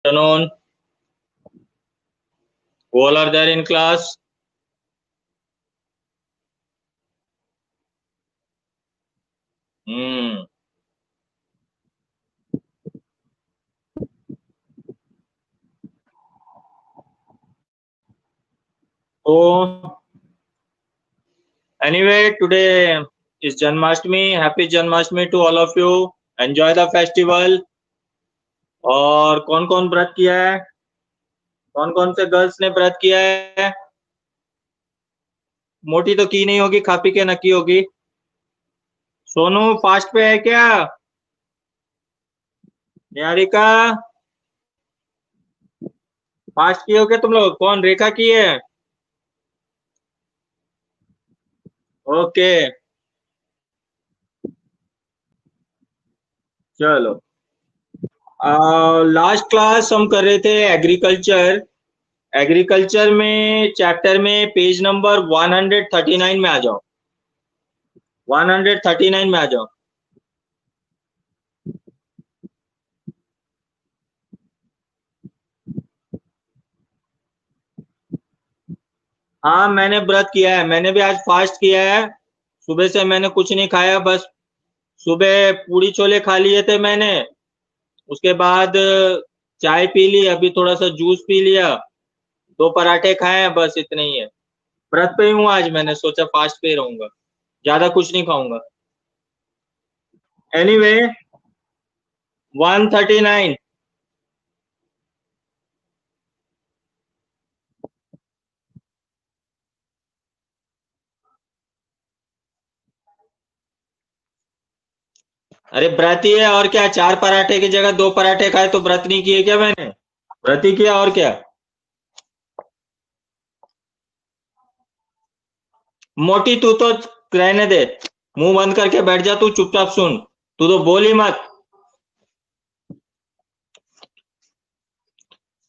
Afternoon. All are there in class? So, anyway, today is Janmashtami. Happy Janmashtami to all of you. Enjoy the festival. और कौन कौन व्रत किया है? कौन कौन से गर्ल्स ने व्रत किया है? मोटी तो की नहीं होगी, खा पी के नकी होगी। सोनू फास्ट पे है क्या? निहारिका फास्ट की हो क्या तुम लोग? कौन? रेखा की है? ओके, चलो। लास्ट क्लास हम कर रहे थे एग्रीकल्चर। एग्रीकल्चर में चैप्टर में पेज नंबर 139 में आ जाओ। 139 में आ जाओ। हाँ, मैंने व्रत किया है। मैंने भी आज फास्ट किया है। सुबह से मैंने कुछ नहीं खाया, बस सुबह पूड़ी छोले खा लिए थे मैंने। उसके बाद चाय पी ली, अभी थोड़ा सा जूस पी लिया, 2 पराठे खाए हैं, बस इतना ही है। व्रत पे ही हूँ आज, मैंने सोचा फास्ट पे ही रहूंगा, ज्यादा कुछ नहीं खाऊंगा। एनीवे 139। अरे व्रत ही है और क्या। 4 पराठे की जगह 2 पराठे खाए तो व्रत नहीं किए क्या मैंने? व्रत ही किया और क्या। मोटी तू तो रहने दे, मुंह बंद करके बैठ जा, तू चुपचाप सुन, तू तो बोल ही मत।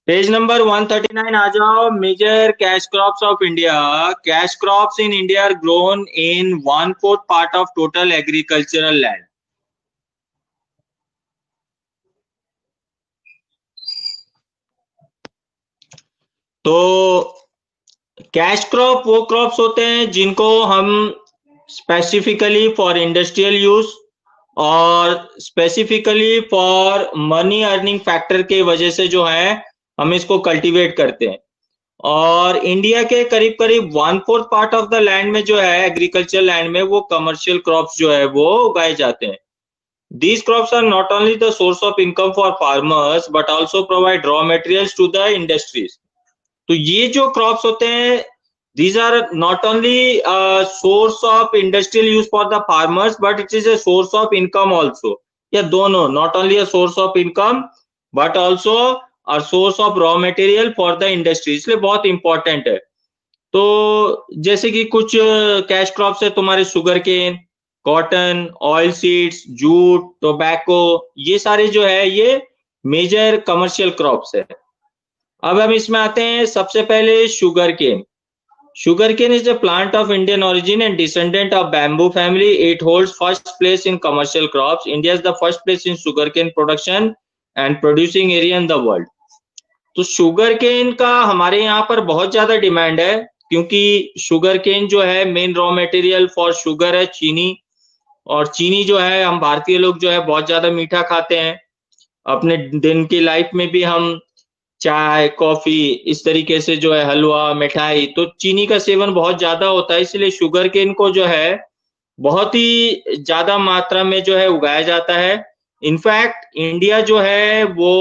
पेज नंबर 139 आ जाओ। Major cash crops of India. Cash crops in India are grown in 1/4 part of total agricultural land. तो कैश क्रॉप वो क्रॉप्स होते हैं जिनको हम स्पेसिफिकली फॉर इंडस्ट्रियल यूज और specifically for money earning factor के वजह से जो है हम इसको कल्टीवेट करते हैं। और इंडिया के करीब करीब 1/4 पार्ट ऑफ द लैंड में जो है एग्रीकल्चर लैंड में वो कमर्शियल क्रॉप्स जो है वो उगाए जाते हैं। These crops are not only the source of income for farmers but also provide raw materials to the industries. तो ये जो क्रॉप्स होते हैं, these are not only a source of industrial use for the farmers but it is a source of income also. या दोनों, not only a source of income but also a source of raw material for the industry, इसलिए बहुत important है। तो जैसे कि कुछ cash crops है तुम्हारे, sugar cane, cotton, oil seeds, jute, tobacco, ये सारे जो है ये मेजर कमर्शियल क्रॉप्स है। अब हम इसमें आते हैं। सबसे पहले sugar cane. Sugar cane is a plant of Indian origin and descendant of bamboo family. It holds first place in commercial crops. India is the first place in sugarcane production and producing area in the world. तो sugar cane का हमारे यहाँ पर बहुत ज्यादा demand है, क्योंकि sugar cane जो है main raw material for sugar है चीनी। और चीनी जो है हम भारतीय लोग जो है बहुत ज्यादा मीठा खाते हैं। अपने दिन की लाइफ में भी हम चाय, कॉफी, इस तरीके से जो है हलवा, मिठाई, तो चीनी का सेवन बहुत ज्यादा होता है। इसलिए शुगर केन को जो है बहुत ही ज्यादा मात्रा में जो है उगाया जाता है। इनफैक्ट इंडिया जो है वो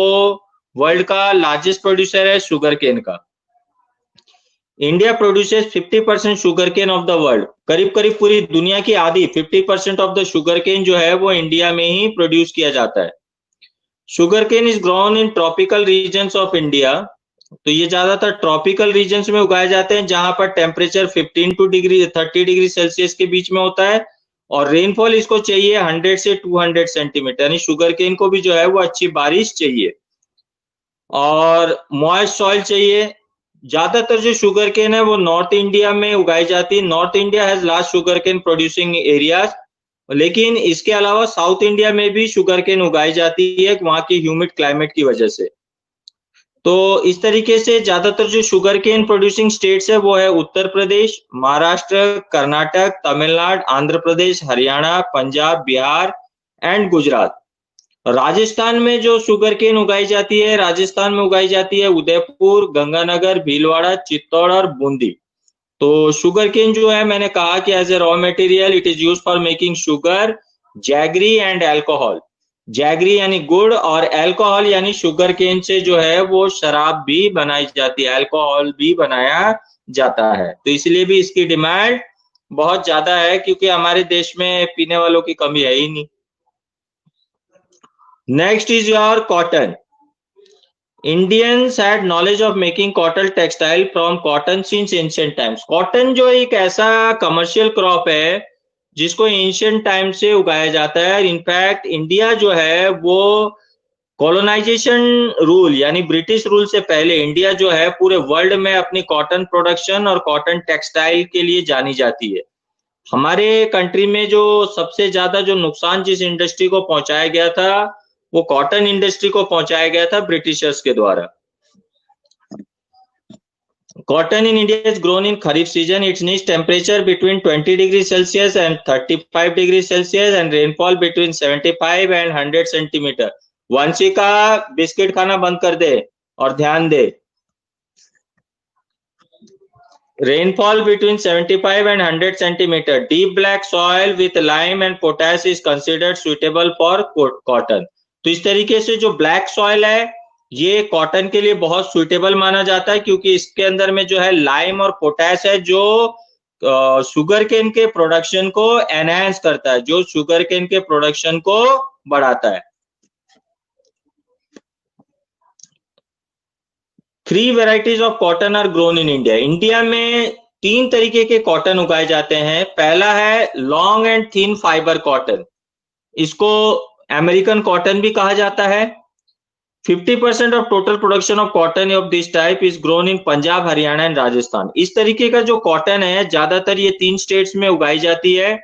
वर्ल्ड का लार्जेस्ट प्रोड्यूसर है शुगर केन का। India produces 50% sugar cane of the world. करीब करीब पूरी दुनिया की आधी 50% ऑफ द शुगर केन जो है वो इंडिया में ही प्रोड्यूस किया जाता है। Sugar cane is grown in tropical regions of India. तो ये ज्यादातर ट्रॉपिकल रीजन्स में उगाए जाते हैं जहां पर टेम्परेचर 15 टू 30 डिग्री सेल्सियस के बीच में होता है और रेनफॉल इसको चाहिए 100 से 200 सेंटीमीटर। यानी शुगर केन को भी जो है वो अच्छी बारिश चाहिए और मॉइस्ट सॉइल चाहिए। ज्यादातर जो शुगर केन है वो नॉर्थ इंडिया में उगाई जाती है। North India has large sugar cane producing areas, लेकिन इसके अलावा साउथ इंडिया में भी शुगर केन उगाई जाती है वहां की ह्यूमिड क्लाइमेट की वजह से। तो इस तरीके से ज्यादातर जो शुगर केन प्रोड्यूसिंग स्टेट्स है वो है उत्तर प्रदेश, महाराष्ट्र, कर्नाटक, तमिलनाडु, आंध्र प्रदेश, हरियाणा, पंजाब, बिहार एंड गुजरात। राजस्थान में जो शुगर केन उगाई जाती है, राजस्थान में उगाई जाती है उदयपुर, गंगानगर, भीलवाड़ा, चित्तौड़ और बूंदी। तो शुगर केन जो है, मैंने कहा कि as a raw material it is use for making sugar, jaggery and alcohol. Jaggery यानी गुड़ और अल्कोहल यानी शुगर केन से जो है वो शराब भी बनाई जाती है, अल्कोहल भी बनाया जाता है। तो इसलिए भी इसकी डिमांड बहुत ज्यादा है, क्योंकि हमारे देश में पीने वालों की कमी है ही नहीं। Next is your cotton. Indians had knowledge of making cotton textile from cotton since ancient times. Cotton जो एक ऐसा कमर्शियल क्रॉप है जिसको एंशियंट टाइम से उगाया जाता है। इनफैक्ट इंडिया जो है वो कॉलोनाइजेशन रूल यानी ब्रिटिश रूल से पहले इंडिया जो है पूरे वर्ल्ड में अपनी कॉटन प्रोडक्शन और कॉटन टेक्सटाइल के लिए जानी जाती है। हमारे कंट्री में जो सबसे ज्यादा जो नुकसान जिस इंडस्ट्री को पहुंचाया गया था वो कॉटन इंडस्ट्री को पहुंचाया गया था ब्रिटिशर्स के द्वारा। Cotton in India is grown in Kharif season. It needs temperature between 20 degrees Celsius and 35 degrees Celsius and rainfall between 75 and 100 centimeter. Vanshika biscuit खाना बंद कर दे और ध्यान दे। Rainfall between 75 and 100 centimeter. Deep black soil with lime and potash is considered suitable for cotton. तो इस तरीके से जो ब्लैक सॉइल है ये कॉटन के लिए बहुत सुइटेबल माना जाता है, क्योंकि इसके अंदर में जो है लाइम और पोटैश है जो शुगर केन के प्रोडक्शन को एनहांस करता है, जो शुगर केन के प्रोडक्शन को बढ़ाता है। 3 varieties of cotton are grown in India. India में 3 तरीके के कॉटन उगाए जाते हैं। पहला है long and thin fibre cotton, इसको अमेरिकन कॉटन भी कहा जाता है। 50% of total production of cotton of this type is grown in Punjab, Haryana and Rajasthan. इस तरीके का जो कॉटन है ज्यादातर ये 3 स्टेट्स में उगाई जाती है,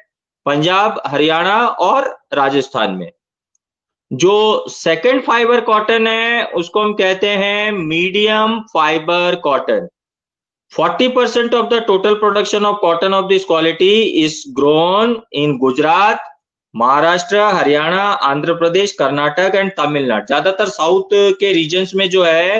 पंजाब, हरियाणा और राजस्थान में। जो सेकंड फाइबर कॉटन है उसको हम कहते हैं medium fibre cotton. 40% of the total production of cotton of this quality is grown in Gujarat, Maharashtra, Haryana, Andhra Pradesh, Karnataka and Tamil Nadu. ज्यादातर साउथ के रीजन्स में जो है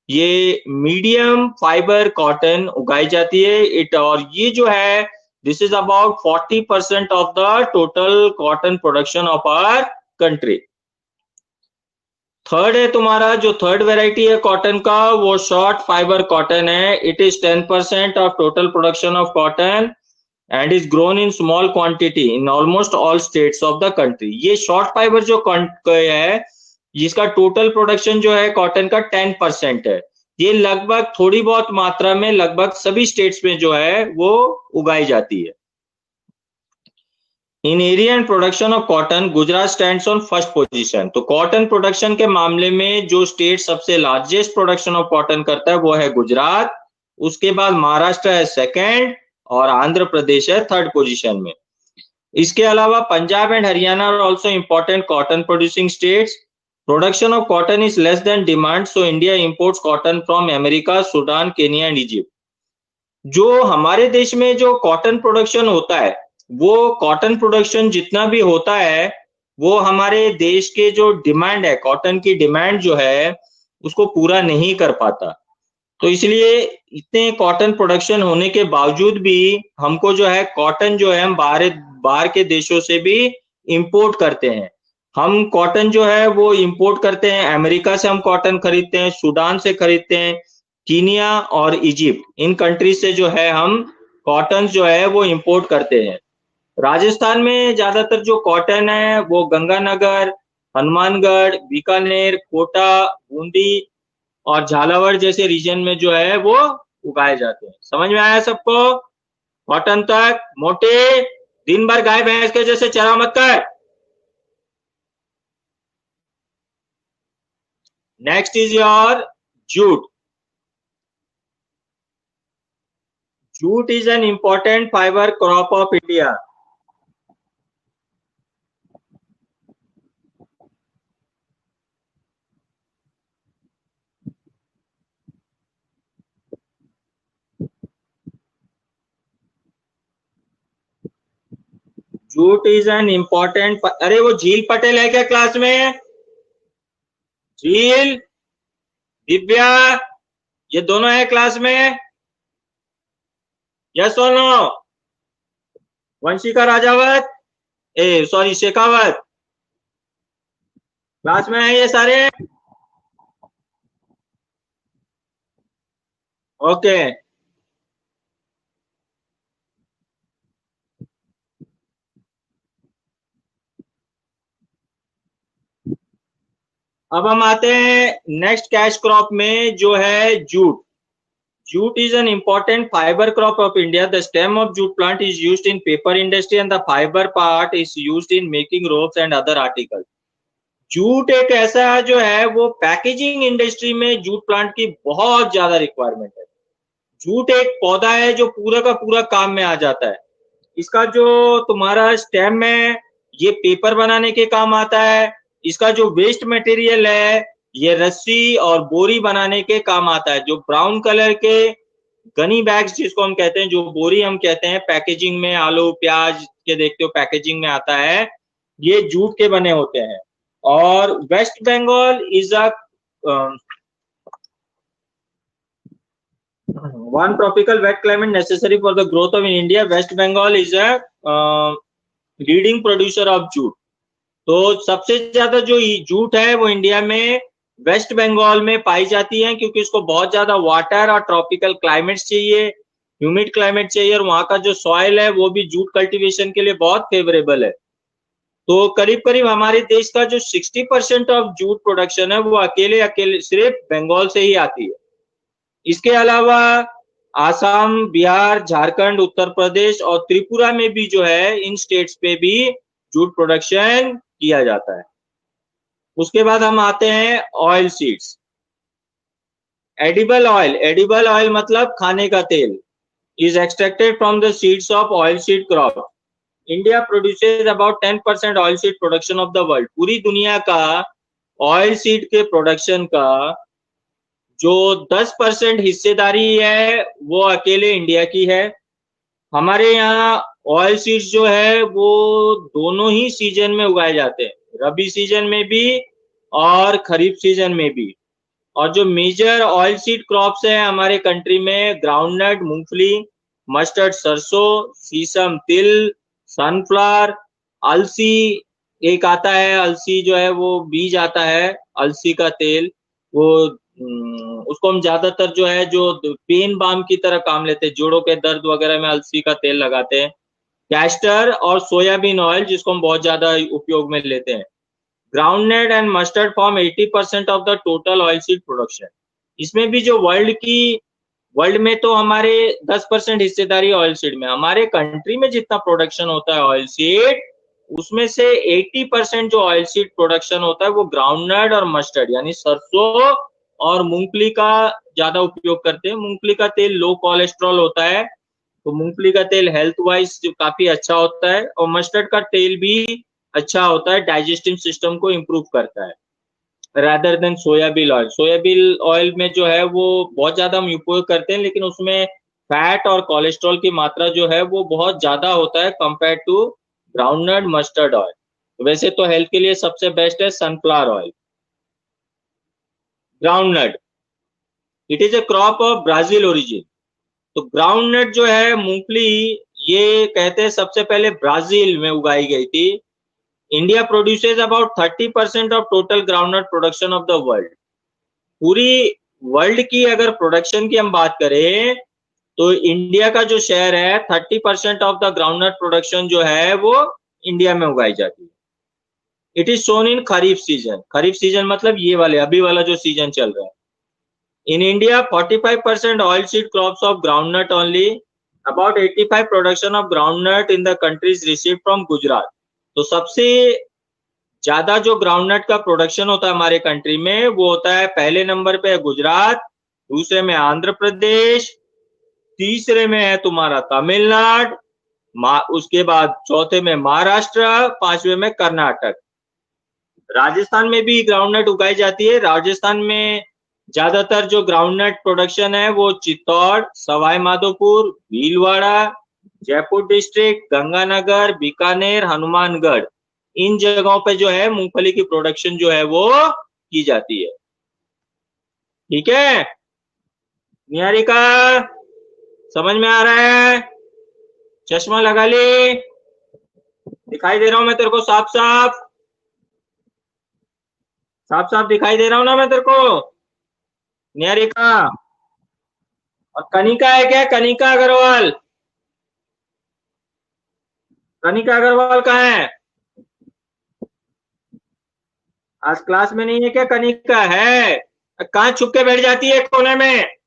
ये मीडियम फाइबर कॉटन उगाई जाती है। और ये जो है this is about 40% of the total cotton production of our country. Third है तुम्हारा, जो थर्ड वेराइटी है कॉटन का वो शॉर्ट फाइबर कॉटन है। It is 10% of total production of cotton and is grown in small quantity in almost all states of the country. ये short fibre जो है जिसका टोटल प्रोडक्शन जो है कॉटन का 10% है। ये लगभग थोड़ी बहुत मात्रा में लगभग सभी स्टेट्स में जो है वो उगाई जाती है। In area and production of cotton Gujarat stands on first position. तो कॉटन प्रोडक्शन के मामले में जो स्टेट सबसे लार्जेस्ट प्रोडक्शन ऑफ कॉटन करता है वो है गुजरात, उसके बाद महाराष्ट्र है सेकंड और आंध्र प्रदेश है थर्ड पोजीशन में। इसके अलावा Punjab and Haryana are also important cotton producing states. Production of cotton is less than demand, so India imports cotton from America, Sudan, Kenya and Egypt. जो हमारे देश में जो कॉटन प्रोडक्शन होता है वो कॉटन प्रोडक्शन जितना भी होता है वो हमारे देश के जो डिमांड है, कॉटन की डिमांड जो है उसको पूरा नहीं कर पाता। तो इसलिए इतने कॉटन प्रोडक्शन होने के बावजूद भी हमको जो है कॉटन जो है हम बाहर के देशों से भी इंपोर्ट करते हैं। हम कॉटन जो है वो इंपोर्ट करते हैं, अमेरिका से हम कॉटन खरीदते हैं, सूडान से खरीदते हैं, कीनिया और इजिप्ट, इन कंट्रीज से जो है हम कॉटन जो है वो इंपोर्ट करते हैं। राजस्थान में ज्यादातर जो कॉटन है वो गंगानगर, हनुमानगढ़, बीकानेर, कोटा, बूंदी और झालावाड़ जैसे रीजन में जो है वो उगाए जाते हैं। समझ में आया सबको? कॉटन तक। मोटे दिन भर गाय भैंस के जैसे चरा मत कर। Next is your jute. Jute is an important fibre crop of India. Jute is an important, अरे वो झील पटेल है क्या क्लास में? झील, दिव्या, ये दोनों है क्लास में? यस और नो? वंशिका राजावत, ए सॉरी शेखावत, क्लास में है ये सारे? ओके। अब हम आते हैं नेक्स्ट कैश क्रॉप में, जो है jute. Jute is an important fiber crop of India. The stem of jute plant is used in paper industry and the fiber part is used in making ropes and other articles. Jute एक ऐसा जो है वो packaging industry में jute plant की बहुत ज्यादा requirement है। जूट एक पौधा है जो पूरा का पूरा काम में आ जाता है। इसका जो तुम्हारा स्टेम है ये पेपर बनाने के काम आता है। इसका जो वेस्ट मटेरियल है ये रस्सी और बोरी बनाने के काम आता है। जो ब्राउन कलर के गनी बैग्स जिसको हम कहते हैं, जो बोरी हम कहते हैं, पैकेजिंग में आलू प्याज के देखते हो पैकेजिंग में आता है, ये जूट के बने होते हैं। और West Bengal is a one tropical wet climate necessary for the growth of in India. West Bengal is a leading producer of jute. तो सबसे ज्यादा जो जूट है वो इंडिया में वेस्ट बंगाल में पाई जाती है, क्योंकि इसको बहुत ज्यादा वाटर और ट्रॉपिकल क्लाइमेट चाहिए, ह्यूमिड क्लाइमेट चाहिए, और वहां का जो सॉइल है वो भी जूट कल्टीवेशन के लिए बहुत फेवरेबल है। तो करीब करीब हमारे देश का जो 60% ऑफ जूट प्रोडक्शन है वो अकेले सिर्फ बंगाल से ही आती है। इसके अलावा आसाम, बिहार, झारखंड, उत्तर प्रदेश और त्रिपुरा में भी जो है इन स्टेट्स पे भी जूट प्रोडक्शन किया जाता है। उसके बाद हम आते हैं ऑयल सीड्स। एडिबल ऑयल मतलब खाने का तेल is extracted from the seeds of oilseed crop. India produces about 10% oilseed production of the world. पूरी दुनिया का ऑयल सीड के प्रोडक्शन का जो 10% हिस्सेदारी है वो अकेले इंडिया की है। हमारे यहाँ ऑयल सीड्स जो है वो दोनों ही सीजन में उगाए जाते हैं, रबी सीजन में भी और खरीफ सीजन में भी। और जो मेजर ऑयल सीड क्रॉप्स है हमारे कंट्री में, ग्राउंडनट मूंगफली, मस्टर्ड सरसों, सीसम तिल, सनफ्लावर, अलसी एक आता है, अलसी जो है वो बीज आता है, अलसी का तेल, वो उसको हम ज्यादातर जो है जो पेन बाम की तरह काम लेते हैं, जोड़ों के दर्द वगैरह में अलसी का तेल लगाते हैं। कैस्टर और सोयाबीन ऑयल जिसको हम बहुत ज्यादा उपयोग में लेते हैं। Groundnut and mustard form 80% of the total oil seed production. इसमें भी जो वर्ल्ड में तो हमारे 10% हिस्सेदारी ऑयल सीड में, हमारे कंट्री में जितना प्रोडक्शन होता है ऑयल सीड उसमें से 80% जो ऑयल सीड प्रोडक्शन होता है वो ग्राउंडनट और मस्टर्ड यानी सरसों और मूंगफली का ज्यादा उपयोग करते हैं। मूंगफली का तेल लो कोलेस्ट्रॉल होता है, तो मूंगफली का तेल हेल्थ वाइज काफी अच्छा होता है। और मस्टर्ड का तेल भी अच्छा होता है, डाइजेस्टिव सिस्टम को इम्प्रूव करता है rather than soybean oil. Soybean oil में जो है वो बहुत ज्यादा हम उपयोग करते हैं, लेकिन उसमें फैट और कोलेस्ट्रॉल की मात्रा जो है वो बहुत ज्यादा होता है compare to groundnut mustard oil. वैसे तो हेल्थ के लिए सबसे बेस्ट है sunflower oil. Groundnut, it is a crop of Brazil origin. तो ग्राउंडनट जो है मूंगफली, ये कहते हैं सबसे पहले ब्राजील में उगाई गई थी। India produces about 30% of total groundnut production of the world. पूरी वर्ल्ड की अगर प्रोडक्शन की हम बात करें तो इंडिया का जो शेयर है 30% ऑफ द ग्राउंडनट प्रोडक्शन जो है वो इंडिया में उगाई जाती है। It is sown in kharif season. Kharif season मतलब ये वाले अभी वाला जो सीजन चल रहा है। In India 45% oil seed crops of groundnut only, about 85 production of groundnut in the countries received from Gujarat. तो सबसे ज्यादा जो ग्राउंडनट का प्रोडक्शन होता है हमारे कंट्री में वो होता है, पहले नंबर पे है गुजरात, दूसरे में आंध्र प्रदेश, तीसरे में है तुम्हारा तमिलनाडु, उसके बाद चौथे में महाराष्ट्र, पांचवे में कर्नाटक। राजस्थान में भी ग्राउंडनट उगाई जाती है। राजस्थान में ज्यादातर जो ग्राउंडनट प्रोडक्शन है वो चित्तौड़, सवाई माधोपुर, भीलवाड़ा, जयपुर डिस्ट्रिक्ट, गंगानगर, बीकानेर, हनुमानगढ़, इन जगहों पे जो है मूंगफली की प्रोडक्शन जो है वो की जाती है। ठीक है निहारिका, समझ में आ रहा है? चश्मा लगा ली, दिखाई दे रहा हूं मैं तेरे को साफ साफ? साफ साफ दिखाई दे रहा हूं ना मैं तेरे को निहारिका? और कनिका है क्या? कनिका अग्रवाल, कनिका अग्रवाल कहाँ है? आज क्लास में नहीं है क्या? कनिका है, कहाँ छुप के बैठ जाती है कोने में?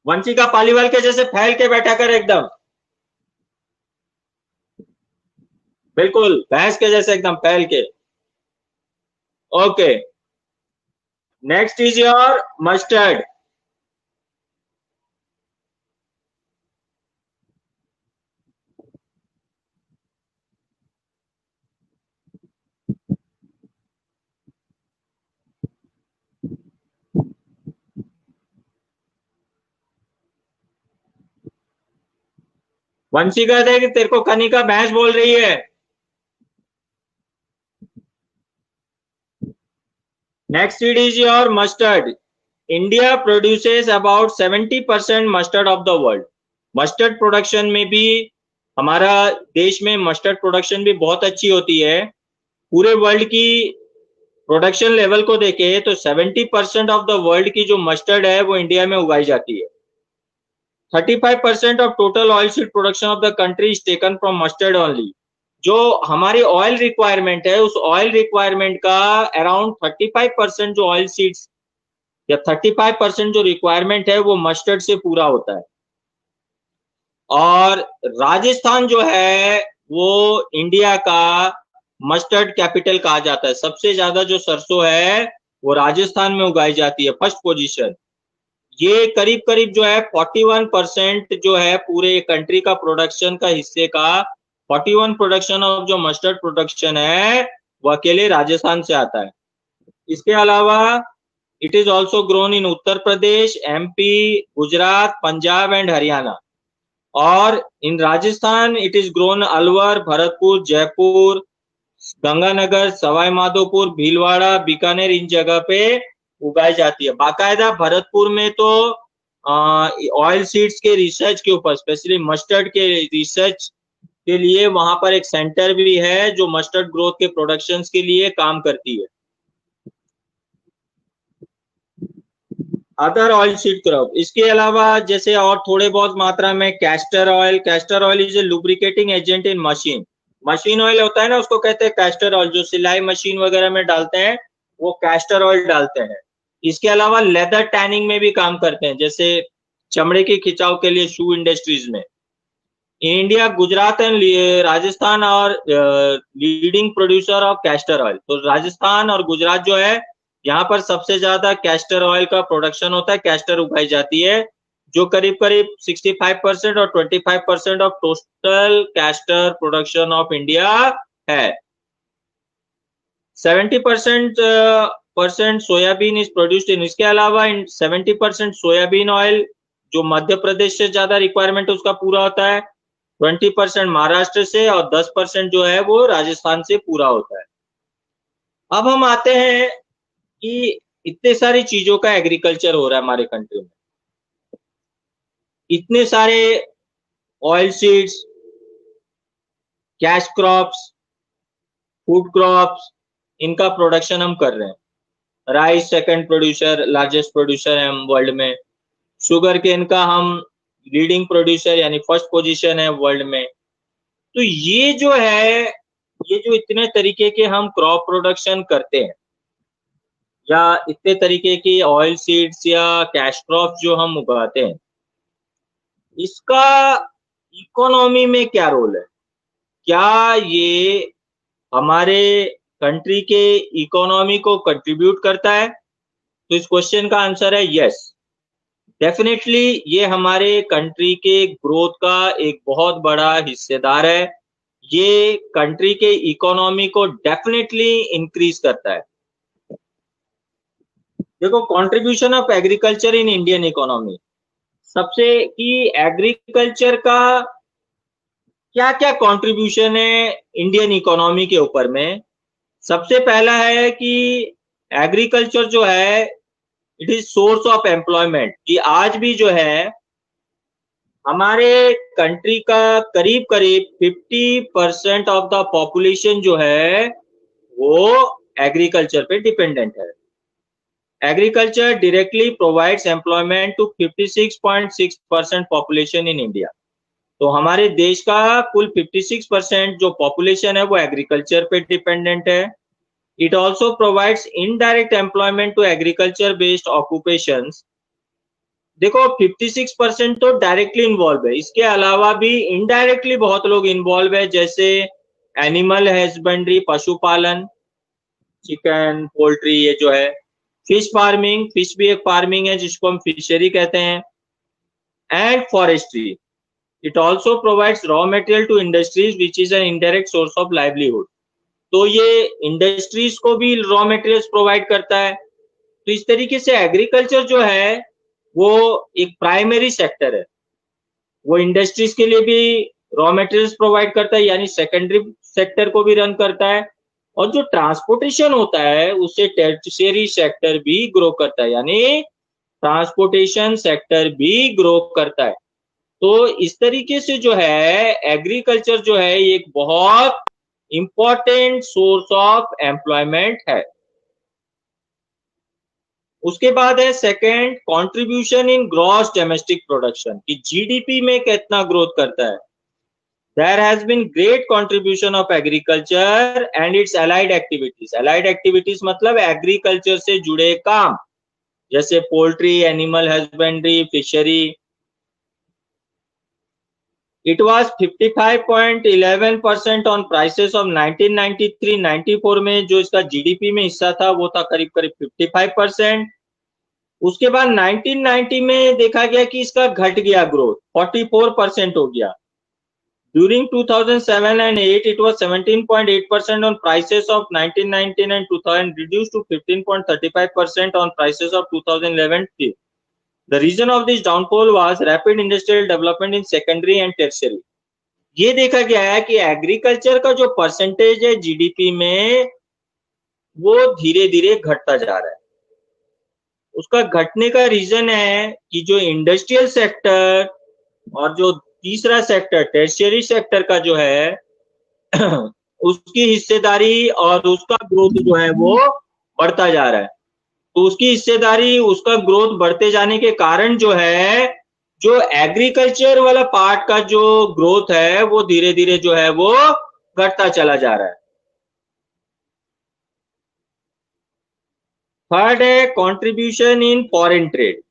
वंशिका पालीवाल के जैसे फैल के बैठा कर एकदम, बिल्कुल भैंस के जैसे एकदम फैल के। Okay, next is your mustard. Vanshika देख, तेरे को कनिका भैंस बोल रही है। Next it is your mustard. India produces about 70% mustard of the world. Mustard production में भी हमारा देश में मस्टर्ड प्रोडक्शन भी बहुत अच्छी होती है। पूरे वर्ल्ड की प्रोडक्शन लेवल को देखे तो 70% ऑफ द वर्ल्ड की जो मस्टर्ड है वो इंडिया में उगाई जाती है। 35% of total oil seed production of the country is taken from mustard only. जो हमारी ऑयल रिक्वायरमेंट है उस ऑयल रिक्वायरमेंट का अराउंड 35% जो ऑयल सीड्स या 35% जो रिक्वायरमेंट है वो मस्टर्ड से पूरा होता है। और राजस्थान जो है वो इंडिया का मस्टर्ड कैपिटल कहा जाता है। सबसे ज्यादा जो सरसों है वो राजस्थान में उगाई जाती है, फर्स्ट पोजीशन। ये करीब करीब जो है 41% जो है पूरे कंट्री का प्रोडक्शन का हिस्से का 41 प्रोडक्शन ऑफ जो मस्टर्ड प्रोडक्शन है वो अकेले राजस्थान से आता है। इसके अलावा it is also grown in Uttar Pradesh, MP, Gujarat, Punjab and Haryana. और in Rajasthan it is grown Alwar, Bharatpur, Jaipur, Ganganagar, Sawai Madhopur, Bhilwara, Bikaner, इन जगह पे उगाई जाती है। बाकायदा भरतपुर में तो ऑयल सीड्स के रिसर्च के ऊपर, स्पेशली मस्टर्ड के रिसर्च के लिए वहां पर एक सेंटर भी है जो मस्टर्ड ग्रोथ के प्रोडक्शंस के लिए काम करती है। अदर ऑयल सीड क्रॉप, इसके अलावा जैसे और थोड़े बहुत मात्रा में castor oil. Castor oil is a lubricating agent in machine. Machine oil होता है ना, उसको कहते हैं कैस्टर ऑयल। जो सिलाई मशीन वगैरह में डालते हैं वो कैस्टर ऑयल डालते हैं। इसके अलावा लेदर टैनिंग में भी काम करते हैं, जैसे चमड़े के खिंचाव के लिए शू इंडस्ट्रीज में। In India Gujarat and Rajasthan और leading producer of castor oil. तो राजस्थान और गुजरात जो है यहाँ पर सबसे ज्यादा कैस्टर ऑयल का प्रोडक्शन होता है, कैस्टर उगाई जाती है, जो करीब करीब 65% और 25% of total castor production of India है। 70% सोयाबीन इज प्रोड्यूस्ड इन। इसके अलावा 70% सोयाबीन ऑयल जो मध्य प्रदेश से ज्यादा रिक्वायरमेंट उसका पूरा होता है, 20% महाराष्ट्र से और 10% जो है वो राजस्थान से पूरा होता है। अब हम आते हैं कि इतने सारी चीजों का एग्रीकल्चर हो रहा है हमारे कंट्री में, इतने सारे oil seeds, cash crops, food crops, इनका प्रोडक्शन हम कर रहे हैं। Rice second producer, largest producer है हम वर्ल्ड में। शुगर केन का हम लीडिंग प्रोड्यूसर यानी फर्स्ट पोजीशन है वर्ल्ड में। तो ये जो है, ये जो इतने तरीके के हम क्रॉप प्रोडक्शन करते हैं या इतने तरीके की ऑयल सीड्स या कैश क्रॉप जो हम उगाते हैं, इसका इकोनॉमी में क्या रोल है? क्या ये हमारे कंट्री के इकोनॉमी को कंट्रीब्यूट करता है? तो इस क्वेश्चन का आंसर है यस, डेफिनेटली ये हमारे कंट्री के ग्रोथ का एक बहुत बड़ा हिस्सेदार है। ये कंट्री के इकोनॉमी को डेफिनेटली इंक्रीज करता है। देखो, contribution of agriculture in Indian economy, सबसे कि एग्रीकल्चर का क्या क्या कंट्रीब्यूशन है इंडियन इकोनॉमी के ऊपर में। सबसे पहला है कि एग्रीकल्चर जो है it is source of employment, कि आज भी जो है हमारे कंट्री का करीब करीब 50% ऑफ द पॉपुलेशन जो है वो एग्रीकल्चर पे डिपेंडेंट है। Agriculture directly provides employment to 56.6% population in India. तो हमारे देश का कुल 56% जो पॉपुलेशन है वो एग्रीकल्चर पे डिपेंडेंट है। It also provides indirect employment to agriculture based occupations. देखो 56% तो डायरेक्टली इन्वॉल्व है, इसके अलावा भी इनडायरेक्टली बहुत लोग इन्वॉल्व है, जैसे एनिमल हस्बेंड्री, पशुपालन, चिकन, पोल्ट्री, ये जो है फिश फार्मिंग, फिश भी एक फार्मिंग है जिसको हम फिशरी कहते हैं, and forestry. It also provides raw material to industries which is an indirect source of livelihood. तो ये इंडस्ट्रीज को भी रॉ मटेरियल्स प्रोवाइड करता है। तो इस तरीके से एग्रीकल्चर जो है वो एक प्राइमरी सेक्टर है, वो इंडस्ट्रीज के लिए भी रॉ मटेरियल्स प्रोवाइड करता है, यानी सेकेंडरी सेक्टर को भी रन करता है, और जो ट्रांसपोर्टेशन होता है उससे टर्शियरी सेक्टर भी ग्रो करता है, यानी ट्रांसपोर्टेशन सेक्टर भी ग्रो करता है। तो इस तरीके से जो है एग्रीकल्चर जो है एक बहुत इंपॉर्टेंट सोर्स ऑफ एम्प्लॉयमेंट है। उसके बाद है second, contribution in gross domestic production, कि जीडीपी में कितना ग्रोथ करता है। There has been great contribution of agriculture and its allied activities. Allied activities मतलब एग्रीकल्चर से जुड़े काम, जैसे poultry, animal husbandry, fishery. It was 55.11% on prices of 1993-94 में जो इसका जीडीपी में हिस्सा था वो था करीब करीब 55%। उसके बाद 1990 में देखा गया कि इसका घट गया ग्रोथ, 44% हो गया। During 2007 and 8 it was 17.8% on prices of 1999 and 2000, reduced to 15.35% on prices of 2011. The reason of this downfall was rapid industrial development in secondary and tertiary. ये देखा गया है कि एग्रीकल्चर का जो परसेंटेज है जीडीपी में वो धीरे धीरे घटता जा रहा है। उसका घटने का रीजन है कि जो इंडस्ट्रियल सेक्टर और जो तीसरा सेक्टर टर्शियरी सेक्टर का जो है उसकी हिस्सेदारी और उसका ग्रोथ जो है वो बढ़ता जा रहा है। तो उसकी हिस्सेदारी, उसका ग्रोथ बढ़ते जाने के कारण जो है जो एग्रीकल्चर वाला पार्ट का जो ग्रोथ है वो धीरे धीरे जो है वो घटता चला जा रहा है। थर्ड है contribution in foreign trade.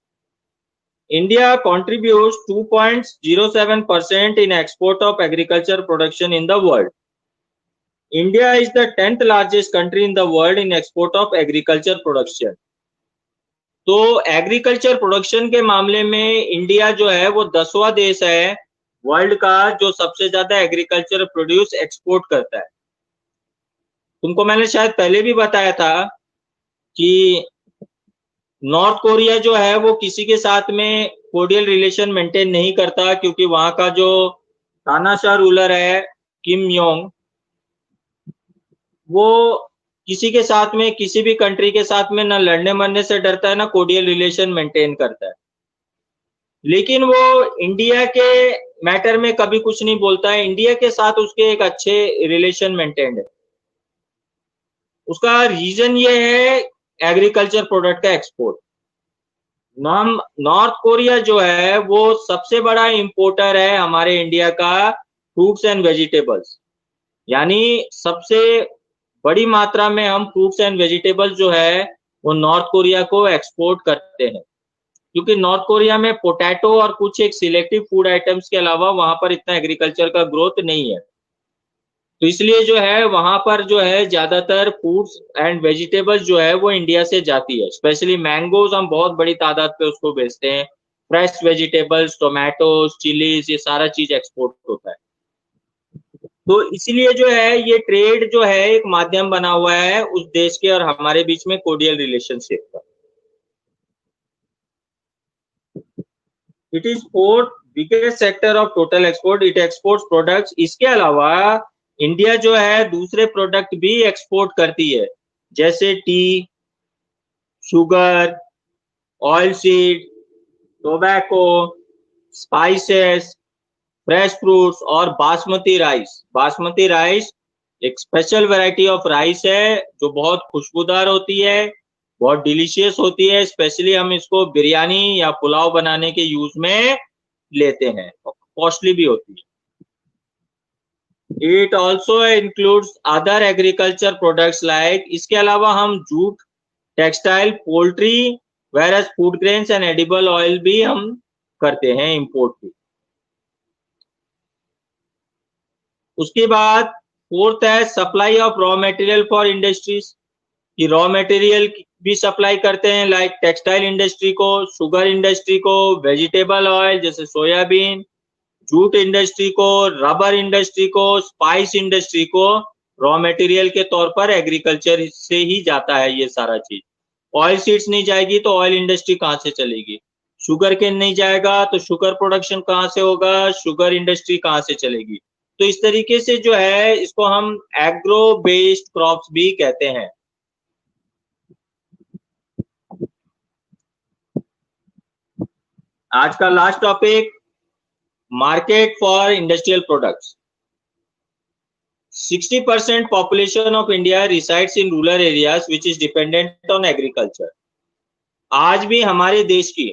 India contributes 2.07% in export of agriculture production in the world. India is the 10th largest country in the world in export of agriculture production. तो एग्रीकल्चर प्रोडक्शन के मामले में India जो है वो 10वां देश है world का जो सबसे ज्यादा एग्रीकल्चर प्रोड्यूस एक्सपोर्ट करता है। तुमको मैंने शायद पहले भी बताया था कि नॉर्थ कोरिया जो है वो किसी के साथ में कोर्डियल रिलेशन मेंटेन नहीं करता, क्योंकि वहां का जो तानाशाह रूलर है किम योंग, वो किसी के साथ में, किसी भी कंट्री के साथ में ना लड़ने मरने से डरता है ना कोर्डियल रिलेशन मेंटेन करता है। लेकिन वो इंडिया के मैटर में कभी कुछ नहीं बोलता है, इंडिया के साथ उसके एक अच्छे रिलेशन मेंटेन्ड है। उसका रीजन ये है एग्रीकल्चर प्रोडक्ट का एक्सपोर्ट। नॉर्थ कोरिया जो है वो सबसे बड़ा इंपोर्टर है हमारे इंडिया का फ्रूट्स एंड वेजिटेबल्स, यानी सबसे बड़ी मात्रा में हम फ्रूट्स एंड वेजिटेबल्स जो है वो नॉर्थ कोरिया को एक्सपोर्ट करते हैं, क्योंकि नॉर्थ कोरिया में पोटैटो और कुछ एक सिलेक्टिव फूड आइटम्स के अलावा वहां पर इतना एग्रीकल्चर का ग्रोथ नहीं है। तो इसलिए जो है वहां पर जो है ज्यादातर फ्रूट्स एंड वेजिटेबल्स जो है वो इंडिया से जाती है। स्पेशली मैंगोज हम बहुत बड़ी तादाद पे उसको बेचते हैं, फ्रेश वेजिटेबल्स, टोमेटोज, चिलीज, ये सारा चीज एक्सपोर्ट होता है। तो इसलिए जो है ये ट्रेड जो है एक माध्यम बना हुआ है उस देश के और हमारे बीच में कोर्डियल रिलेशनशिप का। It is fourth biggest sector of total export, it exports products. इसके अलावा इंडिया जो है दूसरे प्रोडक्ट भी एक्सपोर्ट करती है, जैसे T, sugar, oil seed, tobacco, spices, fresh fruits और बासमती राइस। बासमती राइस एक स्पेशल वैरायटी ऑफ राइस है जो बहुत खुशबूदार होती है, बहुत डिलीशियस होती है। स्पेशली हम इसको बिरयानी या पुलाव बनाने के यूज में लेते हैं, कॉस्टली भी होती है। It also includes other agriculture products like, इसके अलावा हम jute, textile, poultry, various food grains and edible oil भी हम करते हैं इंपोर्ट भी। उसके बाद फोर्थ है supply of raw material for industries, कि रॉ मटेरियल भी सप्लाई करते हैं, लाइक टेक्सटाइल इंडस्ट्री को, शुगर इंडस्ट्री को, वेजिटेबल ऑयल जैसे सोयाबीन, जूट इंडस्ट्री को, रबर इंडस्ट्री को, स्पाइस इंडस्ट्री को रॉ मटेरियल के तौर पर एग्रीकल्चर से ही जाता है ये सारा चीज। ऑयल सीड्स नहीं जाएगी तो ऑयल इंडस्ट्री कहाँ से चलेगी, शुगर केन नहीं जाएगा तो शुगर प्रोडक्शन कहाँ से होगा, शुगर इंडस्ट्री कहाँ से चलेगी। तो इस तरीके से जो है इसको हम एग्रो बेस्ड क्रॉप्स भी कहते हैं। आज का last topic, market for industrial products. 60% population of India resides in rural areas which is dependent on agriculture। आज भी हमारे देश की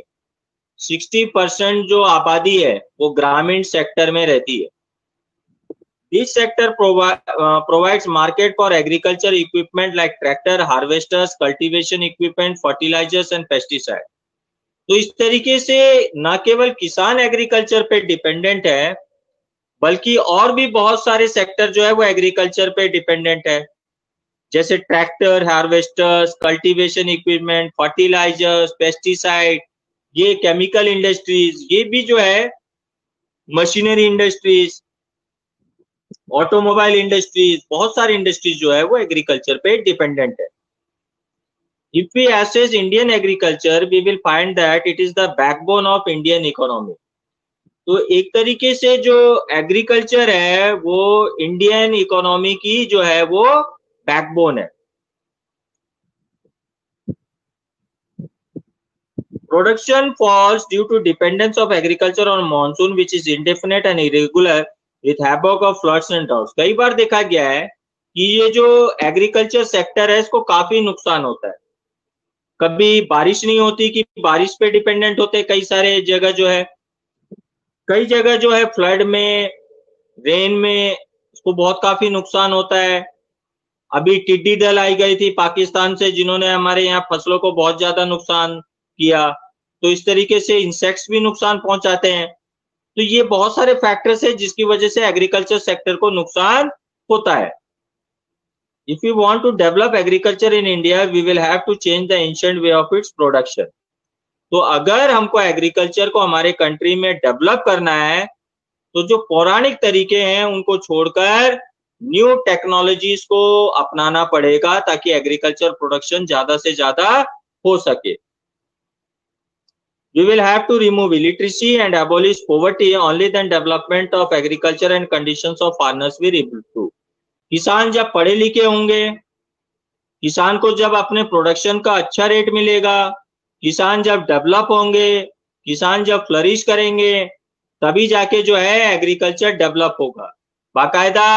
60% जो आबादी है वो ग्रामीण सेक्टर में रहती है। This sector provides market for agriculture equipment like tractor, harvesters, cultivation equipment, fertilizers and pesticide। तो इस तरीके से न केवल किसान एग्रीकल्चर पे डिपेंडेंट है, बल्कि और भी बहुत सारे सेक्टर जो है वो एग्रीकल्चर पे डिपेंडेंट है, जैसे tractor, harvesters, cultivation equipment, fertilisers, pesticide, ये केमिकल इंडस्ट्रीज, ये भी जो है मशीनरी इंडस्ट्रीज, ऑटोमोबाइल इंडस्ट्रीज, बहुत सारी इंडस्ट्रीज जो है वो एग्रीकल्चर पे डिपेंडेंट है। If we assess Indian agriculture, we will find that it is the backbone of Indian economy। तो एक तरीके से जो एग्रीकल्चर है वो इंडियन इकोनॉमी की जो है वो बैकबोन है। Production falls due to dependence of agriculture on monsoon which is indefinite and irregular with havoc of floods and droughts. कई बार देखा गया है कि ये जो एग्रीकल्चर सेक्टर है इसको काफी नुकसान होता है। कभी बारिश नहीं होती कि बारिश पे डिपेंडेंट होते कई सारे जगह जो है, कई जगह जो है फ्लड में, रेन में इसको बहुत काफी नुकसान होता है। अभी टिड्डी दल आई गई थी पाकिस्तान से जिन्होंने हमारे यहाँ फसलों को बहुत ज्यादा नुकसान किया। तो इस तरीके से इंसेक्ट्स भी नुकसान पहुंचाते हैं। तो ये बहुत सारे फैक्टर्स है जिसकी वजह से एग्रीकल्चर सेक्टर को नुकसान होता है। If we want to develop agriculture in India, we will have to change the ancient way of its production। तो अगर हमको एग्रीकल्चर को हमारे कंट्री में डेवलप करना है तो जो पौराणिक तरीके हैं उनको छोड़कर न्यू टेक्नोलॉजीज को अपनाना पड़ेगा ताकि एग्रीकल्चर प्रोडक्शन ज्यादा से ज्यादा हो सके। We will have to remove illiteracy and abolish poverty, only then development of agriculture and conditions of farmers will improve। किसान जब पढ़े लिखे होंगे, किसान को जब अपने प्रोडक्शन का अच्छा रेट मिलेगा, किसान जब डेवलप होंगे, किसान जब फ्लरिश करेंगे, तभी जाके जो है एग्रीकल्चर डेवलप होगा। बाकायदा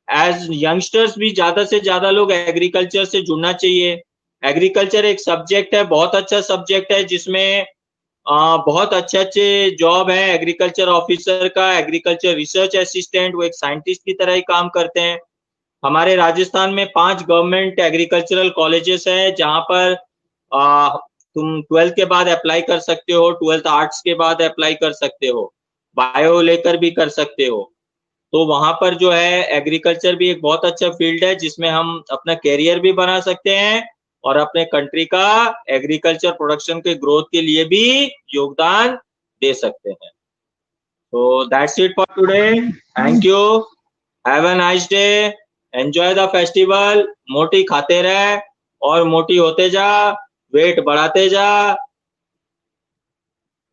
एज यंगस्टर्स भी ज्यादा से ज्यादा लोग एग्रीकल्चर से जुड़ना चाहिए। एग्रीकल्चर एक सब्जेक्ट है, बहुत अच्छा सब्जेक्ट है जिसमें बहुत अच्छे अच्छे जॉब है। एग्रीकल्चर ऑफिसर का, एग्रीकल्चर रिसर्च असिस्टेंट, वो एक साइंटिस्ट की तरह ही काम करते हैं। हमारे राजस्थान में 5 गवर्नमेंट एग्रीकल्चरल कॉलेजेस हैं जहां पर तुम 12th के बाद अप्लाई कर सकते हो, 12th आर्ट्स के बाद अप्लाई कर सकते हो, बायो लेकर भी कर सकते हो। तो वहां पर जो है एग्रीकल्चर भी एक बहुत अच्छा फील्ड है जिसमें हम अपना कैरियर भी बना सकते हैं और अपने कंट्री का एग्रीकल्चर प्रोडक्शन के ग्रोथ के लिए भी योगदान दे सकते हैं। तो that's it for today. Thank you, have a nice day, enjoy the festival. मोटी खाते रहे और मोटी होते जा, वेट बढ़ाते जा।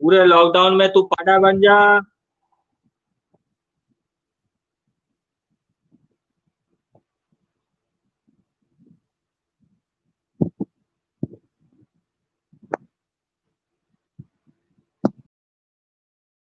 पूरे लॉकडाउन में तू पाड़ा बन जा।